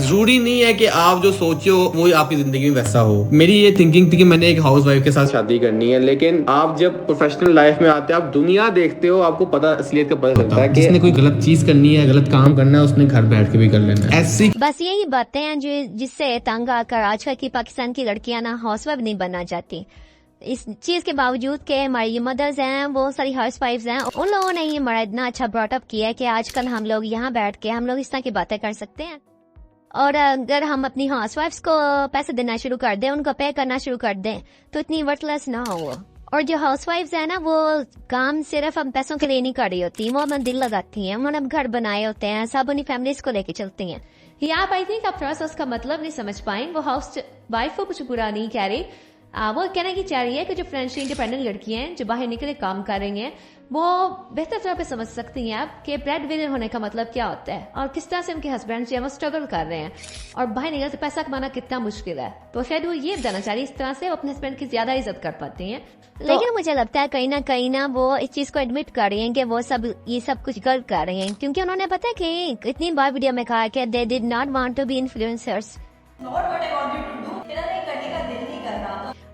जरूरी नहीं है कि आप जो सोचे हो वो आपकी जिंदगी में वैसा हो। मेरी ये थिंकिंग थी कि मैंने एक हाउस वाइफ के साथ शादी करनी है, लेकिन आप जब प्रोफेशनल लाइफ में आते हो, आप दुनिया देखते हो, आपको पता असलियत का पता चलता है कि जिसने कोई गलत चीज करनी है, गलत काम करना है, उसने घर बैठ के भी कर लेना है। ऐसी बस यही बातें हैं जो जिससे तंग आकर आजकल की पाकिस्तान की लड़कियां ना हाउस वाइफ नहीं बनना चाहती। इस चीज के बावजूद के हमारी ये मदर्स हैं, वो सारी हाउस वाइफ्स हैं, उन लोगों ने ही हमारा इतना अच्छा ब्रॉटअप किया है कि आजकल हम लोग यहाँ बैठ के हम लोग इस तरह की बातें कर सकते हैं। और अगर हम अपनी हाउस वाइफ्स को पैसे देना शुरू कर दें, उनको पे करना शुरू कर दें, तो इतनी वर्टलेस ना हो। और जो हाउस वाइफ्स है ना, वो काम सिर्फ हम पैसों के लिए नहीं कर रही होती, वो अपना दिल लगाती हैं, उन्होंने घर बनाए होते हैं, सब अपनी फैमिलीज को लेके चलती हैं। आप आई थिंक आप थोड़ा सा उसका मतलब नहीं समझ पाए। वो हाउस वाइफ को कुछ बुरा नहीं कह रही, वो कहना की चाह रही है कि जो फाइनेंशियली इंडिपेंडेंट लड़कियां हैं जो बाहर निकल के काम कर रही हैं, वो बेहतर तरह पे समझ सकती हैं आप कि ब्रेड विनर होने का मतलब क्या होता है और किस तरह से उनके हस्बैंड जो है वो स्ट्रगल कर रहे हैं और बाहर निकल के पैसा कमाना कितना मुश्किल है। तो शायद वो ये बताना चाह रही है, इस तरह से वो अपने हस्बैंड की ज्यादा इज्जत कर पाती हैं। लेकिन मुझे लगता है कहीं ना वो इस चीज को एडमिट कर रही हैं कि वो ये सब कुछ गलत कर रही हैं, क्योंकि उन्होंने पता है कि इतनी बार वीडियो में कहा कि they did not want to be influencers,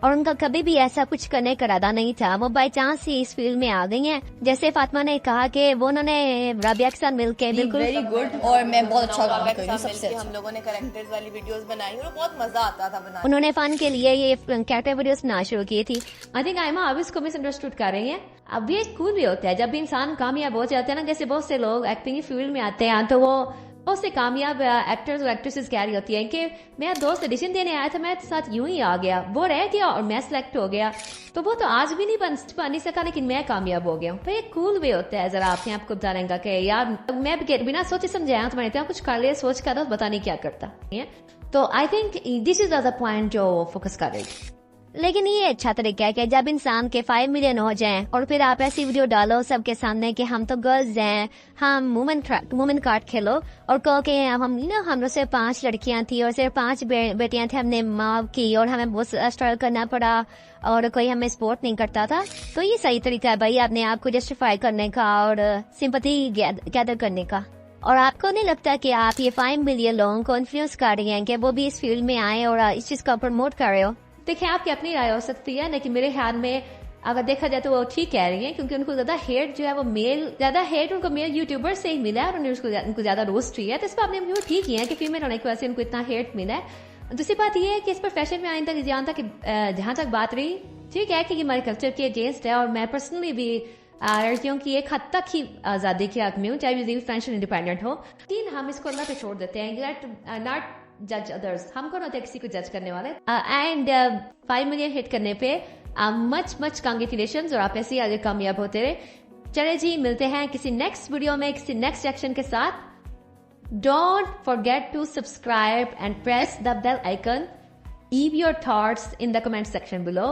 और उनका कभी भी ऐसा कुछ करने का इरादा नहीं था। वो बाई चांस ही इस फील्ड में आ गई हैं। जैसे फातिमा ने कहा कि वो उन्होंने राबिया के साथ मिलकर बिल्कुल वेरी गुड, और मैं बहुत अच्छा काम कर रही हूं। सबसे हम लोगों ने कैरेक्टर्स वाली वीडियोस बनाई और बहुत मजा आता था बनाने। उन्होंने फन के लिए ये कैरेक्टर वीडियोस बनाना शुरू की थी। आई थिंक आयमा अब इसको मिसअंडरस्टूड कर रही है। अब ये कूल भी होता है जब भी इंसान कामयाब हो जाते हैं ना, जैसे बहुत से लोग एक्टिंग फील्ड में आते हैं तो वो बहुत से कामयाब एक्टर्स और एक्ट्रेसेस कह रही होती हैं कि मेरा दोस्त ऑडिशन देने आया था, मेरे साथ यूं ही आ गया, वो रह गया और मैं सिलेक्ट हो गया, तो वो तो आज भी नहीं बन सका, लेकिन मैं कामयाब हो गया हूँ। तो ये कूल वे होता है। जरा आपने आपको बताने कि यार मैं बिना सोचे समझाया तुम्हारे इतना कुछ कर लिया, सोच कर पता नहीं क्या करता है। तो I think this is the point जो फोकस कर रही है। लेकिन ये अच्छा तरीका है कि जब इंसान के 5 मिलियन हो जाएं और फिर आप ऐसी वीडियो डालो सबके सामने कि हम तो गर्ल्स हैं, हम वुमेन कार्ड खेलो और कहो कि हम लोग सिर्फ 5 लड़कियां थी और सिर्फ 5 बेटियां थी, हमने माँ की और हमें बहुत स्ट्रगल करना पड़ा और कोई हमें सपोर्ट नहीं करता था। तो ये सही तरीका है भाई अपने आप को जस्टिफाई करने का और सिंपैथी गैदर करने का। और आपको नहीं लगता कि आप ये 5 मिलियन लोगों को इन्फ्लुएंस कर रही हैं कि वो भी इस फील्ड में आए और इस चीज को प्रमोट कर रहे हो? देखिए आपकी अपनी राय हो सकती है, लेकिन मेरे ख्याल में अगर देखा जाए तो वो ठीक कह रही हैं, क्योंकि उनको ज्यादा हेट जो है वो ज्यादा हेट उनको मेल यूट्यूबर से ही मिला है और उनको ज्यादा रोस्ट हुई है। तो इस पर आपने ठीक ही है कि फीमेल होने की वजह से उनको इतना हेट मिला है। दूसरी बात ये है कि इस प्रोफेशन में आने तक जहाँ तक बात रही, ठीक है कि हमारे कल्चर के अगेंस्ट है और मैं पर्सनली भी लड़कियों की एक हद तक ही आजादी की हक में हूँ, चाहे वो फाइनेंशियल इंडिपेंडेंट हो। लेकिन हम इसको अल्लाह पे छोड़ देते हैं, नॉट जज अदर्स। हम कौन होते हैं किसी को जज करने वाले। एंड 5 मिलियन हिट करने पे मच कांग्रेचुलेशंस और आप ऐसे ही आगे कामयाब होते रहे। चले जी, मिलते हैं किसी नेक्स्ट वीडियो में किसी नेक्स्ट सेक्शन के साथ। Don't forget to subscribe and press the bell icon. Leave your thoughts in the comment section below.